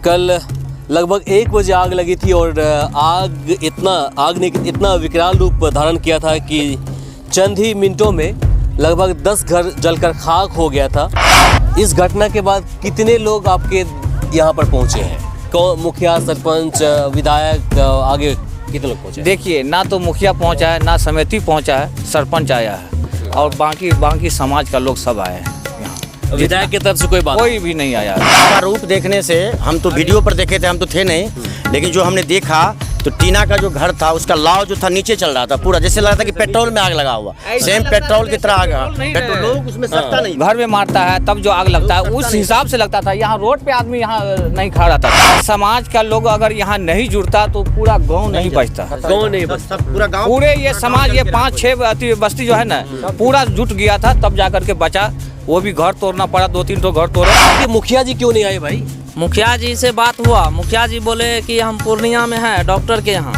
कल लगभग 1 बजे आग लगी थी और आग ने इतना विकराल रूप धारण किया था कि चंद ही मिनटों में लगभग 10 घर जलकर खाक हो गया था। इस घटना के बाद कितने लोग आपके यहाँ पर पहुँचे हैं? कौन, मुखिया, सरपंच, विधायक, आगे कितने लोग पहुँचे? देखिए, ना तो मुखिया पहुँचा है, ना समिति पहुँचा है, सरपंच आया है और बाकी समाज का लोग सब आए हैं। विधायक की तरफ से कोई भी नहीं आया। का रूप देखने से हम तो वीडियो पर देखे थे, हम तो थे नहीं, लेकिन जो हमने देखा तो टीना का जो घर था उसका लाव जो था नीचे चल रहा था पूरा, जैसे लग रहा था कि पेट्रोल में आग लगा हुआ, सेम पेट्रोल की तरह आग। पेट्रोल लोग उसमें सकता नहीं, घर में मारता है तब जो आग लगता है उस हिसाब से लगता था। यहाँ रोड पे आदमी यहाँ नहीं खड़ा रहता। समाज का लोग अगर यहाँ नहीं जुड़ता तो पूरा गाँव नहीं बचता, गाँव नहीं बचता, पूरा गाँव, पूरे ये समाज, ये 5-6 बस्ती जो है ना पूरा जुट गया था, तब जाकर के बचा। वो भी घर तोड़ना पड़ा, 2-3 तो घर तोड़े। ये मुखिया जी क्यों नहीं आए भाई? मुखिया जी से बात हुआ, मुखिया जी बोले कि हम पूर्णिया में हैं डॉक्टर के यहाँ,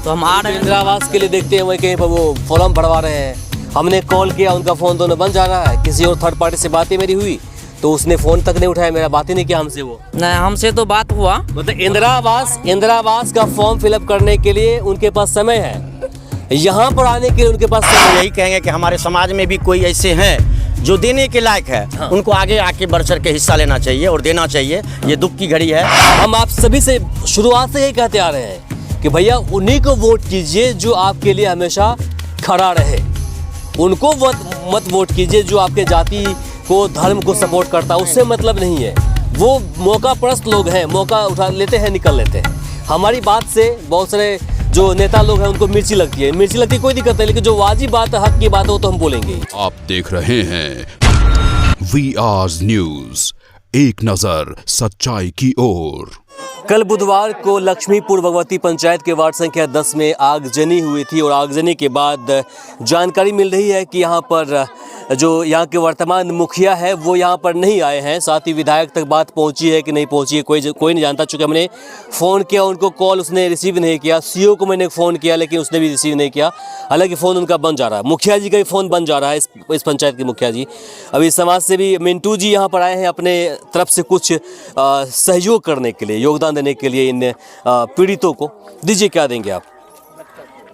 तो हम आ रहे हैं। इंदिरा आवास के लिए देखते हैं वहीं कहीं पर वो फॉर्म भरवा रहे हैं। हमने कॉल किया, उनका फ़ोन दोनों बंद जा रहा है। किसी और थर्ड पार्टी से बातें मेरी हुई तो उसने फ़ोन तक नहीं उठाया, मेरा बात ही नहीं किया हमसे। वो नहीं, हमसे तो बात हुआ। मतलब इंदिरा आवास का फॉर्म फिलअप करने के लिए उनके पास समय है, यहाँ पर आने के लिए उनके पास समय। यही कहेंगे कि हमारे समाज में भी कोई ऐसे हैं जो देने के लायक है। हाँ। उनको आगे आके बढ़ चढ़ के हिस्सा लेना चाहिए और देना चाहिए। ये दुख की घड़ी है। हम आप सभी से शुरुआत से यही कहते आ रहे हैं कि भैया उन्हीं को वोट कीजिए जो आपके लिए हमेशा खड़ा रहे। उनको मत वोट कीजिए जो आपके जाति को, धर्म को सपोर्ट करता है, उससे मतलब नहीं है। वो मौका परस्त लोग हैं, मौका उठा लेते हैं, निकल लेते हैं। हमारी बात से बहुत सारे जो नेता लोग हैं उनको मिर्ची लगती है, कोई दिक्कत नहीं, लेकिन जो वाजिब बात है, हक की बात है, वो तो हम बोलेंगे। आप देख रहे हैं VR न्यूज, एक नजर सच्चाई की ओर। कल बुधवार को लक्ष्मीपुर भगवती पंचायत के वार्ड संख्या 10 में आगजनी हुई थी और आगजनी के बाद जानकारी मिल रही है कि यहाँ पर जो यहाँ के वर्तमान मुखिया है वो यहाँ पर नहीं आए हैं। साथ ही विधायक तक बात पहुँची है कि नहीं पहुँची है कोई नहीं जानता। चूँकि हमने फ़ोन किया उनको, कॉल उसने रिसीव नहीं किया। CO को मैंने फ़ोन किया लेकिन उसने भी रिसीव नहीं किया। हालांकि फ़ोन उनका बंद जा रहा है, मुखिया जी का भी फ़ोन बंद जा रहा है, इस पंचायत के मुखिया जी। अभी समाज से भी मिंटू जी यहाँ पर आए हैं अपने तरफ से कुछ सहयोग करने के लिए, योगदान देने के लिए इन पीड़ितों को। दीजिए, क्या देंगे आप?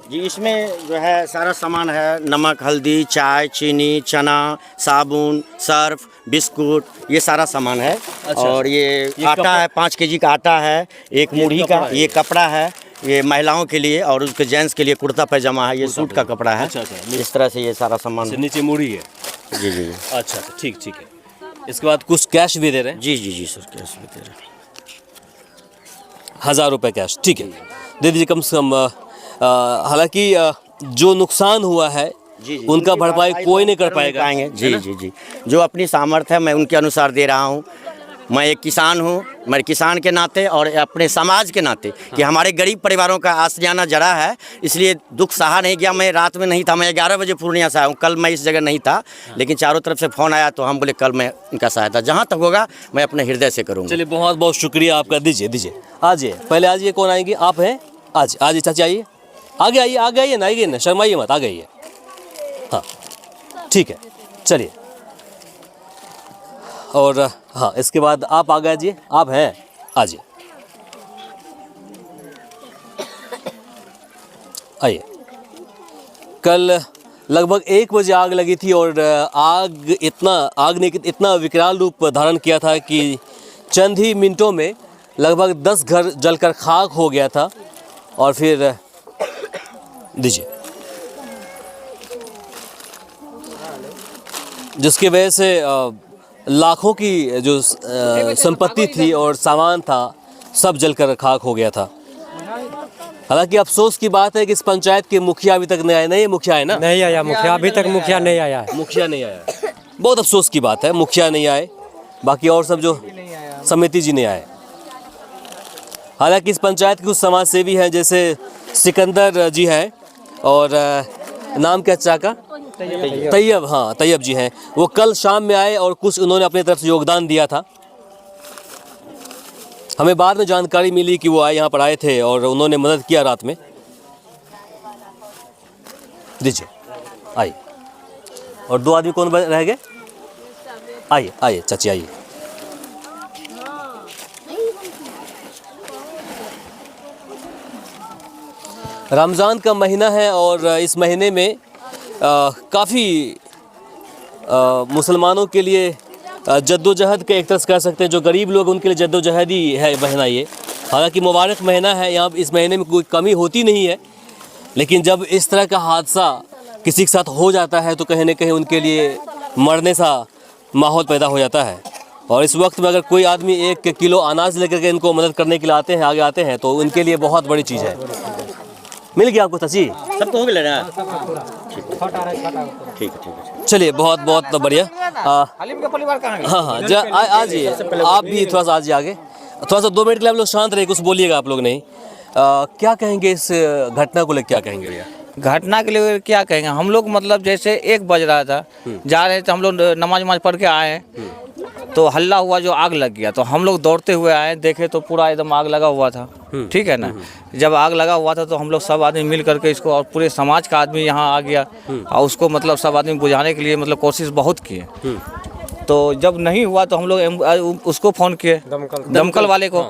जी, इसमें जो है सारा सामान है, नमक, हल्दी, चाय, चीनी, चना, साबुन, सर्फ, बिस्कुट, ये सारा सामान है। अच्छा, और ये आटा है, 5 kg का आटा है, एक मुढ़ी का, ये कपड़ा है, ये महिलाओं के लिए, और उसके जेंट्स के लिए कुर्ता पैजामा है, ये सूट का कपड़ा है। अच्छा, इस तरह से ये सारा सामान। नीचे मुढ़ी है। जी जी। अच्छा, ठीक है। इसके बाद कुछ कैश भी दे रहे हैं? जी सर, कैश भी दे रहे हैं। 1000 रुपये कैश, ठीक है, दे दीजिए कम से कम। हालांकि जो नुकसान हुआ है उनका भरपाई कोई नहीं कर पाएगा। जी, जो अपनी सामर्थ्य है मैं उनके अनुसार दे रहा हूँ। मैं एक किसान हूँ, मैं किसान के नाते और अपने समाज के नाते कि हमारे गरीब परिवारों का आशियाना जड़ा है, इसलिए दुख सहा नहीं गया। मैं रात में नहीं था, मैं 11 बजे पूर्णिया से आया हूँ। कल मैं इस जगह नहीं था, लेकिन चारों तरफ से फ़ोन आया तो हम बोले कल मैं इनका सहायता जहाँ तक होगा मैं अपने हृदय से करूँगा। चलिए, बहुत बहुत शुक्रिया आपका। दीजिए, आ जाइए, पहले आ जाइए। कौन आएंगे? आप हैं? आज चाची आइए, आगे आइए ना, आइए ना, शर्माइए मत, आगे आइए। हाँ, ठीक है, चलिए। और हाँ, इसके बाद आप आ जाइए, आप हैं, आ जाइए, आइए। कल लगभग 1 बजे आग लगी थी और आग ने इतना विकराल रूप धारण किया था कि चंद ही मिनटों में लगभग 10 घर जलकर खाक हो गया था। और फिर दीजिए, जिसकी वजह से लाखों की जो संपत्ति थी और सामान था सब जलकर खाक हो गया था। हालांकि अफसोस की बात है कि इस पंचायत के मुखिया अभी तक नहीं आए। नहीं, मुखिया है ना? नहीं आया मुखिया, अभी तक मुखिया नहीं आया। मुखिया नहीं आया, बहुत अफसोस की बात है, मुखिया नहीं आए। बाकी और सब जो समिति जी नहीं आए। हालांकि इस पंचायत के कुछ समाज सेवी हैं, जैसे सिकंदर जी हैं और नाम क्या चाचा का? तैयब। हाँ, तैयब जी हैं। वो कल शाम में आए और कुछ उन्होंने अपनी तरफ से योगदान दिया था। हमें बाद में जानकारी मिली कि वो यहाँ पर आए थे और उन्होंने मदद किया रात में। दीजिए, आइए। और 2 आदमी कौन रह गए? आइए चाची, आइए। रमज़ान का महीना है और इस महीने में काफ़ी मुसलमानों के लिए जद्दोजहद का एक तरह से कह सकते हैं, जो गरीब लोग उनके लिए जद्दोजहद ही है महीना ये। हालांकि मुबारक महीना है, यहाँ इस महीने में कोई कमी होती नहीं है, लेकिन जब इस तरह का हादसा किसी के साथ हो जाता है तो कहीं ना कहीं उनके लिए मरने सा माहौल पैदा हो जाता है। और इस वक्त में अगर कोई आदमी 1 किलो अनाज लेकर के इनको मदद करने के लिए आगे आते हैं तो उनके लिए बहुत बड़ी चीज़ है। मिल गया आपको चाची? सब तो हो गया ना? ठीक है। चलिए, बहुत बहुत बढ़िया। हलीम का परिवार कहाँ है? हाँ, आ जाइए आप भी, थोड़ा सा आ जाइए आगे, थोड़ा सा 2 मिनट के लिए आप लोग शांत रहिए, कुछ बोलिएगा आप लोग नहीं। क्या कहेंगे इस घटना को लेकर, क्या कहेंगे भैया? घटना के लिए क्या कहेंगे हम लोग, मतलब जैसे 1 बज रहा था, जा रहे थे हम लोग, नमाज पढ़ के आए तो हल्ला हुआ, जो आग लग गया। तो हम लोग दौड़ते हुए आए, देखे तो पूरा एकदम आग लगा हुआ था। ठीक है ना? जब आग लगा हुआ था तो हम लोग सब आदमी मिल करके इसको, और पूरे समाज का आदमी यहाँ आ गया और उसको मतलब सब आदमी बुझाने के लिए मतलब कोशिश बहुत किए। तो जब नहीं हुआ तो हम लोग उसको फ़ोन किए, दमकल वाले को।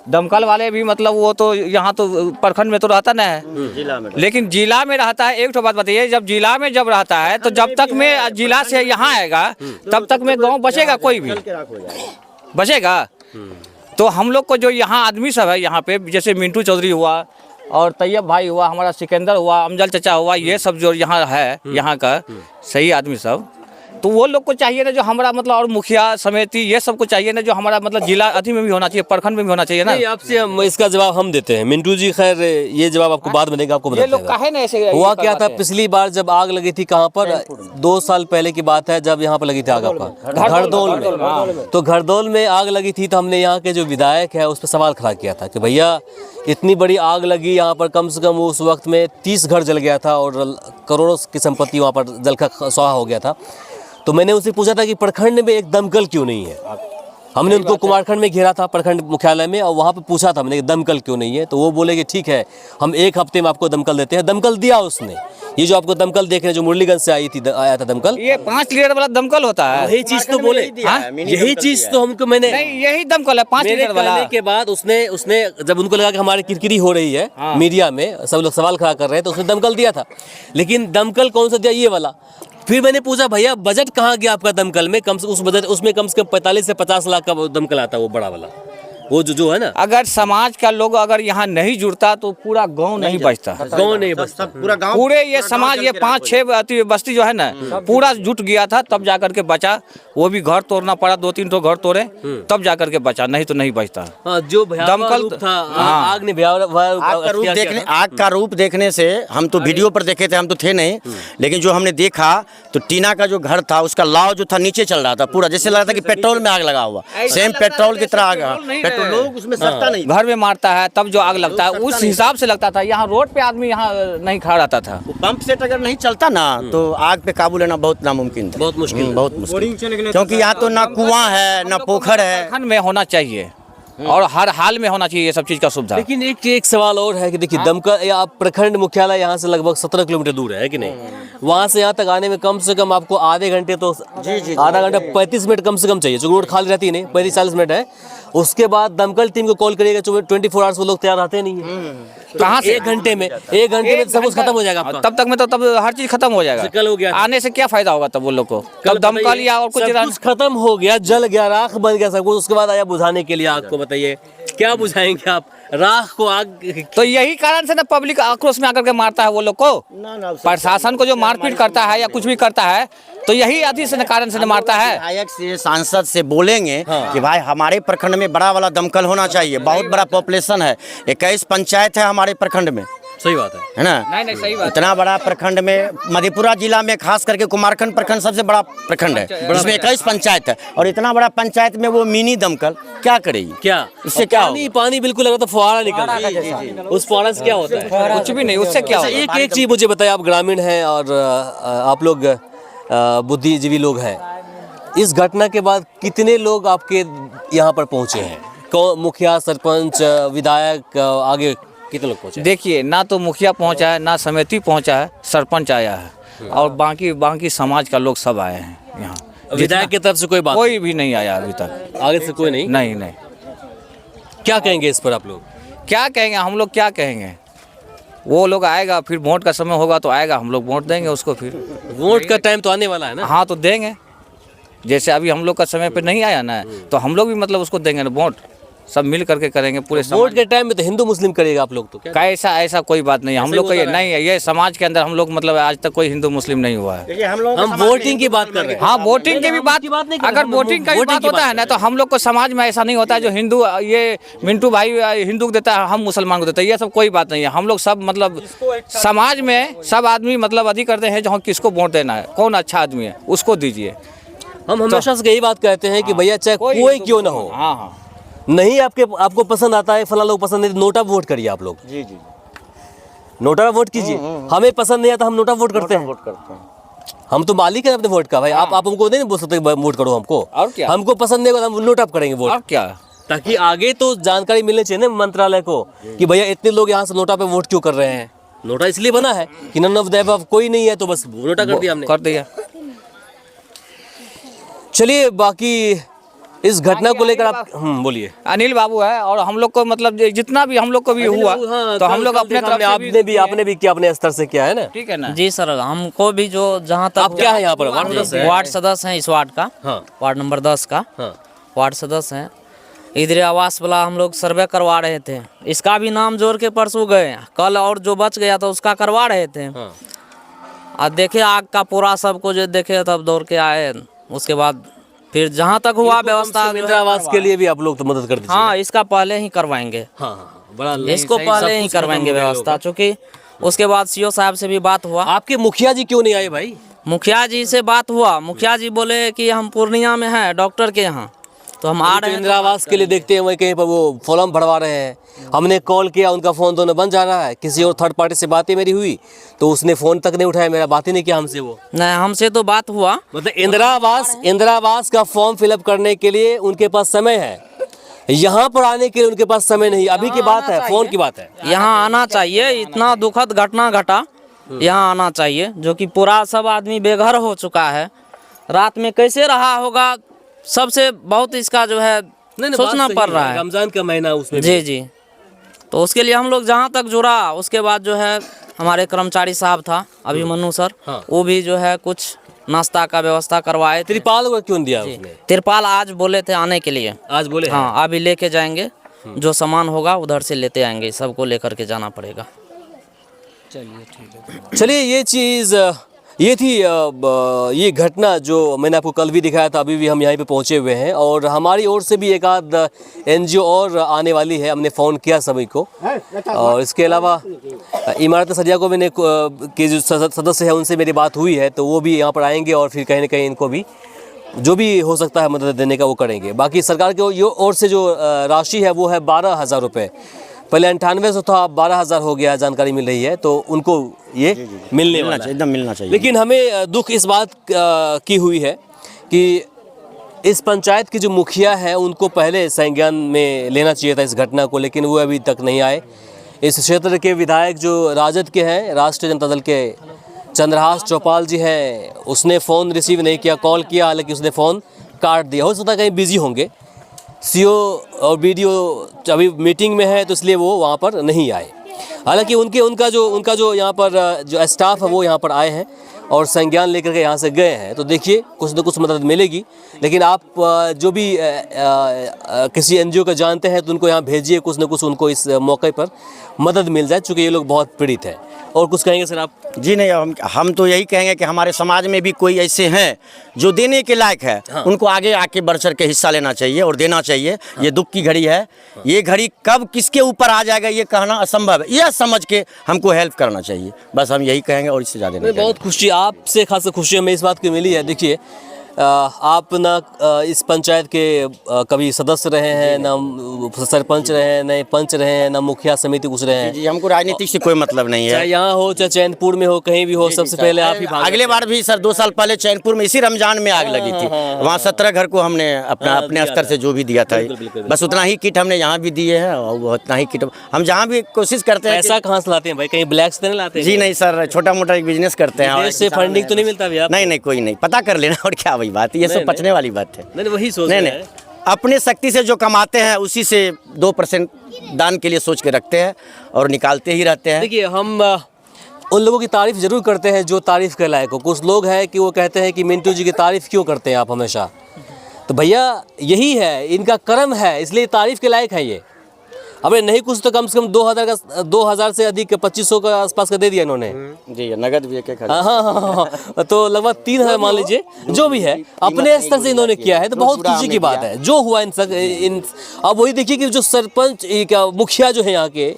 दमकल वाले भी मतलब वो तो यहाँ तो प्रखंड में तो रहता नहीं है, जिला में, लेकिन जिला में रहता है। एक तो बात बताइए, जब जिला में जब रहता है तो जब तक में जिला से यहाँ आएगा तब तक में गांव बचेगा, कोई भी बचेगा। तो हम लोग को जो यहाँ आदमी सब है यहाँ पे, जैसे मिंटू चौधरी हुआ और तैयब भाई हुआ, हमारा सिकंदर हुआ, अमजल चचा हुआ, ये सब जो यहाँ है, यहाँ का सही आदमी सब, तो वो लोग को चाहिए ना जो हमारा मतलब, और मुखिया समिति ये सब को चाहिए ना जो हमारा मतलब जिला अति में भी होना चाहिए, प्रखंड में भी होना चाहिए ना। आपसे इसका जवाब हम देते हैं मिंटू जी। खैर, ये जवाब आपको बाद में देगा, आपको ये लोग काहे ना ऐसे हुआ क्या था पिछली बार जब आग लगी थी, कहाँ पर? 2 साल पहले की बात है, जब यहाँ पर लगी थी आग आपका घरदौल में। तो घरदौल में आग लगी थी तो हमने यहाँ के जो विधायक है उस पर सवाल खड़ा किया था कि भैया इतनी बड़ी आग लगी यहाँ पर, कम से कम उस वक्त में 30 घर जल गया था और करोड़ों की संपत्ति वहाँ पर जलकर स्वाहा हो गया था। तो मैंने उनसे पूछा था कि प्रखंड में एक दमकल क्यों नहीं है। हमने उनको कुमारखंड में घेरा था, प्रखंड मुख्यालय में, और वहाँ पे पूछा था मैंने कि दमकल क्यों नहीं है। तो वो बोले कि ठीक है, हम 1 हफ्ते में आपको दमकल देते हैं। दमकल दिया उसने। ये जो आपको दमकल देख रहे हैं, जो मुरलीगंज से आया था दमकल, ये 5 लीटर वाला दमकल होता है। यही चीज तो बोले, यही चीज तो हमको, मैंने नहीं, यही दमकल है 5 लीटर वाला। के बाद उसने जब उनको लगा कि हमारी किरकिरी हो रही है मीडिया में, सब लोग सवाल खड़ा कर रहे हैं, तो उसने दमकल दिया था। लेकिन दमकल कौन सा दिया? ये वाला। फिर मैंने पूछा भैया बजट कहाँ गया आपका दमकल में? उसमें कम से कम 45 से 50 लाख का दमकल आता है, वो बड़ा वाला, वो जो है ना। अगर समाज का लोग अगर यहाँ नहीं जुड़ता तो पूरा गांव नहीं बचता। गाँव नहीं बचता, पूरा गांव, पूरे ये समाज, ये 5-6 बस्ती जो है ना, पूरा जुट गया था, तब जाकर के बचा। वो भी घर तोड़ना पड़ा, 2-3 तो घर तोड़े तब जाकर के बचा, नहीं तो नहीं बचता। जो दमकल था, आग ने आग का रूप देखने से हम तो वीडियो पर देखे थे, हम तो थे नहीं, लेकिन जो हमने देखा तो टीना का जो घर था उसका लाव जो था नीचे चल रहा था पूरा, जैसे लग रहा था कि पेट्रोल में आग लगा हुआ, सेम पेट्रोल की तरह आग। लोग उसमें सस्ता नहीं, घर में मारता है तब जो आग लगता है उस हिसाब से लगता था। यहाँ रोड पे आदमी यहाँ नहीं खड़ा रहता था। पंप सेट अगर नहीं चलता ना तो आग पे काबू लेना बहुत नामुमकिन था, बहुत मुश्किल, बहुत मुश्किल, क्योंकि यहाँ तो ना कुआं है ना पोखर है। प्रखंड में होना चाहिए और हर हाल में होना चाहिए ये सब चीज का सुविधा। लेकिन एक सवाल और है कि देखिए, दमकल या प्रखंड मुख्यालय यहाँ से लगभग 17 किलोमीटर दूर है कि नहीं? वहाँ से यहाँ तक आने में कम से कम आपको आधे घंटे तो आधा घंटा 35 मिनट कम से कम चाहिए, जो रोड खाली रहती नहीं, 35-40 मिनट है। उसके बाद दमकल टीम को कॉल करिएगा, 24 आवर्स वो लोग तैयार रहते नहीं है। कहाँ से? 1 घंटे में सब कुछ खत्म हो जाएगा आपका। तब तक में तो तब हर चीज खत्म हो जाएगा। कल हो गया, आने से क्या फायदा होगा तब वो लोग को? कल दमकल या और कुछ खत्म हो गया, जल गया, राख बन गया सब कुछ, उसके बाद आया बुझाने के लिए आग को। बताइए क्या बुझाएंगे आप राख को? आग तो यही कारण से ना पब्लिक आक्रोश में आकर के मारता है वो लोग को। प्रशासन को जो मारपीट करता है या कुछ भी करता है तो यही आदि से कारण से मारता है। विधायक से, सांसद से बोलेंगे कि भाई हमारे प्रखंड में बड़ा वाला दमकल होना चाहिए, बहुत बड़ा पॉपुलेशन है, 21 पंचायत है हमारे प्रखंड में। सही बात है ना? नहीं सही बात। इतना बड़ा प्रखंड में, मधेपुरा जिला में खास करके कुमारखंड प्रखंड सबसे बड़ा प्रखंड है, जिसमें 21 पंचायत है, और इतना बड़ा पंचायत में वो मिनी दमकल क्या करेगी? क्या इससे क्या पानी बिल्कुल लगा तो फुहारा निकल, उस फुहारा से क्या होता है? कुछ भी नहीं, उससे क्या होता है? एक चीज मुझे बताइए, आप ग्रामीण हैं और आप लोग बुद्धिजीवी लोग हैं, इस घटना के बाद कितने लोग आपके यहाँ पर पहुँचे हैं? मुखिया, सरपंच, विधायक, आगे कितने लोग पहुँचे? देखिए, ना तो मुखिया पहुँचा है, ना समिति पहुँचा है, सरपंच आया है और बाकी समाज का लोग सब आए हैं यहाँ। विधायक की तरफ से कोई भी नहीं आया अभी तक, आगे से कोई नहीं। नहीं। क्या कहेंगे इस पर आप लोग? क्या कहेंगे हम लोग, क्या कहेंगे? वो लोग आएगा, फिर वोट का समय होगा तो आएगा, हम लोग वोट देंगे उसको फिर। वोट का टाइम तो आने वाला है ना। हाँ तो देंगे, जैसे अभी हम लोग का समय पे नहीं आया ना, तो हम लोग भी मतलब उसको देंगे ना वोट, सब मिल करके करेंगे पूरे वोट के टाइम में तो हिंदू मुस्लिम करेगा आप लोग तो क्या? कैसा ऐसा कोई बात नहीं, हम लोग का ये नहीं है, ये समाज के अंदर हम लोग मतलब आज तक कोई हिंदू मुस्लिम नहीं हुआ है। हम वोटिंग की बात कर रहे हैं। हाँ वोटिंग की भी बात, नहीं कर रहे, अगर हम वोटिंग का भी वोटिंग बात की होता है ना, तो हम लोग को समाज में ऐसा नहीं होता है जो हिंदू ये मिंटू भाई हिंदू को देता है, हम मुसलमान को देते हैं, ये सब कोई बात नहीं है। हम लोग सब मतलब समाज में सब आदमी मतलब अधिक करते हैं, जो किसको वोट देना है, कौन अच्छा आदमी है उसको दीजिए। हम हमेशा से यही बात कहते हैं कि भैया चाहे कोई क्यों ना हो, हाँ हाँ नहीं आपको पसंद आता है, फला लोग पसंद नहीं, नोटा वोट करिए आप लोग। जी जी, नोटा वोट कीजिए। हमें पसंद नहीं आता, हम नोटा वोट करते हैं। वोट करते हैं। हम तो मालिक हैं अपने वोट का भाई। आप हमको नहीं बोल सकते वोट करो हमको। और क्या? हमको पसंद नहीं होगा, हम नोटा करेंगे वोट। अब क्या, ताकि आगे तो जानकारी मिलनी चाहिए ना मंत्रालय को कि भैया इतने लोग यहाँ से नोटा पे वोट क्यों कर रहे हैं। नोटा इसलिए बना है कि नन ऑफ द अबव, कोई नहीं है तो बस नोटा कर दिया हमने। कर दिया। चलिए बाकी इस घटना को लेकर आप बोलिए। अनिल बाबू है और हम लोग को मतलब जितना भी हम लोग को भी हुआ, हाँ, तो हम लोग अपने तरफ से आपने भी किया, अपने स्तर से किया है ना। ठीक है ना। जी सर, हमको भी जो जहाँ तक आप क्या है यहाँ पर? वार्ड सदस्य हैं? वार्ड सदस्य हैं इस वार्ड का। हाँ। वार्ड नंबर 10 का हाँ। वार्ड सदस्य हैं। इधर आवास वाला हम लोग सर्वे करवा रहे थे, इसका भी नाम जोड़ के परसों गए, कल और जो बच गया था उसका करवा रहे थे। हाँ। और देखे आग का पूरा सबको जो देखे तब दौड़ के आए, उसके बाद फिर जहाँ तक हुआ व्यवस्था इंदिरा आवास के लिए भी आप लोग तो मदद कर दीजिए। हाँ इसका पहले ही करवाएंगे। हाँ, हाँ, बड़ा इसको पहले ही करवाएंगे व्यवस्था, चूँकि उसके बाद सीओ साहब से भी बात हुआ। आपके मुखिया जी क्यों नहीं आए भाई? मुखिया जी से बात हुआ, मुखिया जी बोले कि हम पूर्णिया में हैं डॉक्टर के यहाँ, तो हम आ रहे हैं। इंदिरा आवास के लिए देखते हैं वहीं कहीं पर वो फॉर्म भरवा रहे हैं। हमने कॉल किया, उनका फ़ोन दोनों बंद जा रहा है। किसी और थर्ड पार्टी से बातें मेरी हुई तो उसने फ़ोन तक नहीं उठाया, मेरा बात ही नहीं किया हमसे। वो नहीं, हमसे तो बात हुआ। मतलब इंदिरा आवास का फॉर्म फिलअप करने के लिए उनके पास समय है, यहाँ पर आने के लिए उनके पास समय नहीं। अभी की बात है, फ़ोन की बात है। यहाँ आना चाहिए, इतना दुखद घटना घटा, यहाँ आना चाहिए, जो कि पूरा सब आदमी बेघर हो चुका है। रात में कैसे रहा होगा, सबसे बहुत इसका जो है सोचना पड़ रहा है। रमजान का महीना उसमें जी जी, तो उसके लिए हम लोग जहाँ तक जुड़ा, उसके बाद जो है हमारे कर्मचारी साहब था अभिमन्यु सर, हाँ। वो भी जो है कुछ नाश्ता का व्यवस्था करवाए थे। त्रिपाल को क्यों दिया उसने? तिरपाल आज बोले थे आने के लिए। आज बोले हैं? हाँ अभी लेके जाएंगे, जो सामान होगा उधर से लेते आएंगे, सबको लेकर के जाना पड़ेगा। चलिए ये थी ये घटना जो मैंने आपको कल भी दिखाया था। अभी भी हम यहाँ पे पहुँचे हुए हैं और हमारी ओर से भी एक आध NGO और आने वाली है। हमने फ़ोन किया सभी को, और इसके अलावा इमारत सरिया को मैंने के जो सदस्य है उनसे मेरी बात हुई है, तो वो भी यहाँ पर आएंगे और फिर कहीं ना कहीं इनको भी जो भी हो सकता है मदद देने का वो करेंगे। बाकी सरकार की ओर से जो राशि है वो है 12,000 रुपये। पहले 9800 था, अब 12,000 हो गया, जानकारी मिल रही है। तो उनको ये मिलने वाला है, एकदम मिलना चाहिए। लेकिन हमें दुख इस बात की हुई है कि इस पंचायत की जो मुखिया है उनको पहले संज्ञान में लेना चाहिए था इस घटना को, लेकिन वो अभी तक नहीं आए। इस क्षेत्र के विधायक जो राजद के हैं, राष्ट्रीय जनता दल के चंद्रहास चौपाल जी हैं, उसने फ़ोन रिसीव नहीं किया, कॉल किया, हालांकि उसने फ़ोन काट दिया। हो सकता है कहीं बिजी होंगे, CO और BDO अभी मीटिंग में है तो इसलिए वो वहाँ पर नहीं आए। हालांकि उनका जो यहाँ पर जो स्टाफ है वो यहाँ पर आए हैं और संज्ञान लेकर के यहाँ से गए हैं। तो देखिए कुछ न कुछ मदद मिलेगी, लेकिन आप जो भी किसी NGO को जानते हैं तो उनको यहाँ भेजिए, कुछ न कुछ उनको इस मौके पर मदद मिल जाए, चूँकि ये लोग बहुत पीड़ित हैं। और कुछ कहेंगे सर आप? जी नहीं, हम तो यही कहेंगे कि हमारे समाज में भी कोई ऐसे हैं जो देने के लायक है, हाँ। उनको आगे आके बढ़ चढ़ के हिस्सा लेना चाहिए और देना चाहिए। हाँ। ये दुख की घड़ी है, हाँ। ये घड़ी कब किसके ऊपर आ जाएगा ये कहना असंभव है। यह समझ के हमको हेल्प करना चाहिए, बस हम यही कहेंगे और इससे ज़्यादा नहीं। बहुत खुशी आपसे, खास खुशी हमें इस बात की मिली है। देखिए आप ना इस पंचायत के कभी सदस्य रहे हैं, ना सरपंच रहे हैं, ना पंच रहे हैं, ना मुखिया समिति कुछ रहे हैं। जी, हमको राजनीति से कोई मतलब नहीं है, चाहे यहाँ हो चाहे चैनपुर में हो, कहीं भी हो, सबसे पहले आप ही अगले बार भी सर 2 साल पहले चैनपुर में इसी रमजान में आग लगी थी, वहाँ 17 घर को हमने अपने स्तर से जो भी दिया था, बस उतना ही किट हमने यहाँ भी दिए हैं और उतना ही किट हम जहाँ भी कोशिश करते हैं। पैसा कहाँ से लाते हैं भाई? कहीं ब्लैक से नहीं लाते? जी नहीं सर, छोटा मोटा एक बिजनेस करते हैं। से फंडिंग तो नहीं मिलता भैया? नहीं, कोई नहीं, पता कर लेना और क्या वही बात, ये सब पचने वाली बात है। नहीं, वही सोच रहे हैं। अपने शक्ति से जो कमाते हैं उसी से 2% दान के लिए सोच के रखते हैं और निकालते ही रहते हैं। देखिए, हम उन लोगों की तारीफ़ ज़रूर करते हैं जो तारीफ़ के लायक हो। कुछ लोग हैं कि वो कहते हैं कि मिंटू जी की तारीफ़ क्यों करते हैं आप हमेशा। तो भैया यही है, इनका कर्म है, इसलिए तारीफ़ के लायक है ये। अबे नहीं कुछ तो कम से कम 2000 से अधिक 2500 के आसपास का दे दिया इन्होंने। जी, नगद भी एक हाँ, तो लगभग 3000 मान लीजिए, जो भी है अपने स्तर से इन्होंने किया है, तो बहुत खुशी की बात है जो हुआ इन। अब वही देखिए कि जो सरपंच क्या मुखिया जो है यहाँ के,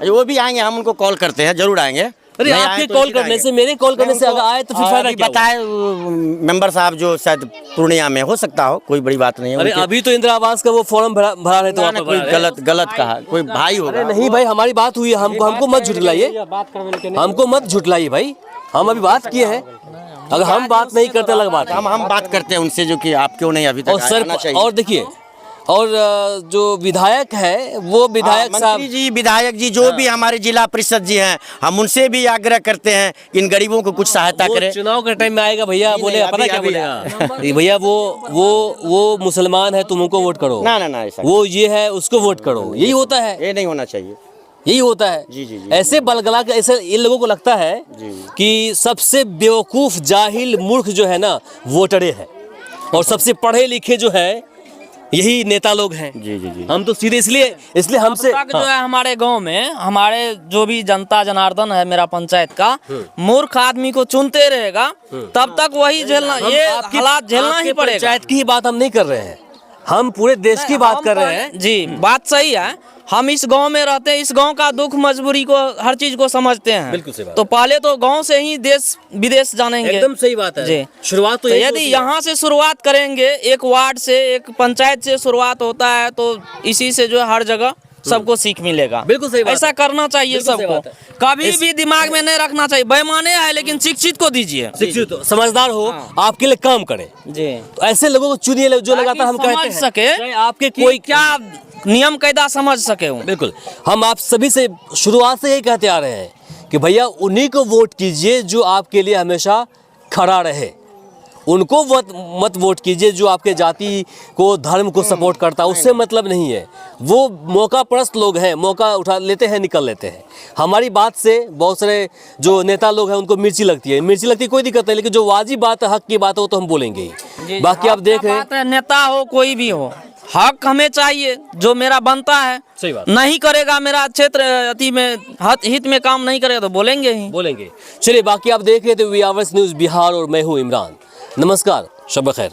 वो भी आएंगे, हम उनको कॉल करते हैं, जरूर आएंगे। अरे आपके कॉल करने से, मेरे कॉल करने से अगर आए तो फिर फायदा क्या? बताए मेंबर साहब जो शायद पूर्णिया में हो सकता हो, कोई बड़ी बात नहीं है। अरे अभी तो इंदिरा आवास का वो फॉर्म भरा रहे, तो वहाँ कोई गलत कहा, कोई भाई होगा। अरे नहीं भाई, हमारी बात हुई है, हमको मत झुठलाइए, हमको मत झुठलाइए भाई, हम अभी बात किए हैं। अगर हम बात नहीं करते अलग बात है। हम बात करते हैं उनसे, जो कि आप क्यों नहीं अभी तक आना चाहिए। और देखिए, और जो विधायक है वो विधायक साहब, मंत्री जी, विधायक जी, जो भी हमारे जिला परिषद जी हैं, हम उनसे भी आग्रह करते हैं कि इन गरीबों को कुछ सहायता करें। चुनाव के टाइम में आएगा भैया, बोलेगा, पता क्या बोलेगा, भैया वो मुसलमान है, तुम उनको वोट करो, ना ऐसा वो ये है उसको वोट करो, यही होता है, ये नहीं होना चाहिए, यही होता है। जी। ऐसे बलगला के, ऐसे इन लोगों को लगता है कि सबसे बेवकूफ जाहिल मूर्ख जो है ना वोटरे है, और सबसे पढ़े लिखे जो है यही नेता लोग हैं। जी। हम तो सीधे इसलिए हमसे जो है हमारे गांव में हमारे जो भी जनता जनार्दन है मेरा पंचायत का, मूर्ख आदमी को चुनते रहेगा, तब तक वही झेलना, ये हालात झेलना ही पड़ेगा। पंचायत की ही बात हम नहीं कर रहे हैं, हम पूरे देश की बात कर रहे हैं। जी, बात सही है। हम इस गांव में रहते हैं, इस गांव का दुख मजबूरी को, हर चीज को समझते हैं। बिल्कुल सही बात। तो पहले तो गांव से ही देश विदेश जानेंगे। एकदम सही बात है जी। शुरुआत तो यदि यहाँ से शुरुआत करेंगे, एक वार्ड से, एक पंचायत से शुरुआत होता है, तो इसी से जो है हर जगह सबको सीख मिलेगा। बिल्कुल सही बात। ऐसा करना चाहिए सबको, कभी भी दिमाग में नहीं रखना चाहिए। बेईमाने है लेकिन शिक्षित को दीजिए, शिक्षित समझदार हो, आपके लिए काम करे। जी, तो ऐसे लोगों को चुनिए जो लगातार हम कहते हैं सके आपके कोई क्या नियम कायदा समझ सके। बिल्कुल, हम आप सभी से शुरुआत से यही कहते आ रहे हैं कि भैया उन्हीं को वोट कीजिए जो आपके लिए हमेशा खड़ा रहे, उनको मत वोट कीजिए जो आपके जाति को, धर्म को सपोर्ट करता है, उससे मतलब नहीं है। वो मौका परस्त लोग हैं, मौका उठा लेते हैं, निकल लेते हैं। हमारी बात से बहुत सारे जो नेता लोग हैं उनको मिर्ची लगती है, कोई दिक्कत नहीं, लेकिन जो वाजिब बात है, हक की बात है, वो तो हम बोलेंगे ही। बाकी आप देख रहे हैं, नेता हो कोई भी हो, हक हमें चाहिए, जो मेरा बनता है। सही बात। नहीं करेगा, मेरा क्षेत्र हित में काम नहीं करेगा, तो बोलेंगे। चलिए, बाकी आप देख रहे थे वी आवर्स न्यूज़ बिहार और मैं हूँ इमरान। नमस्कार, शब खैर।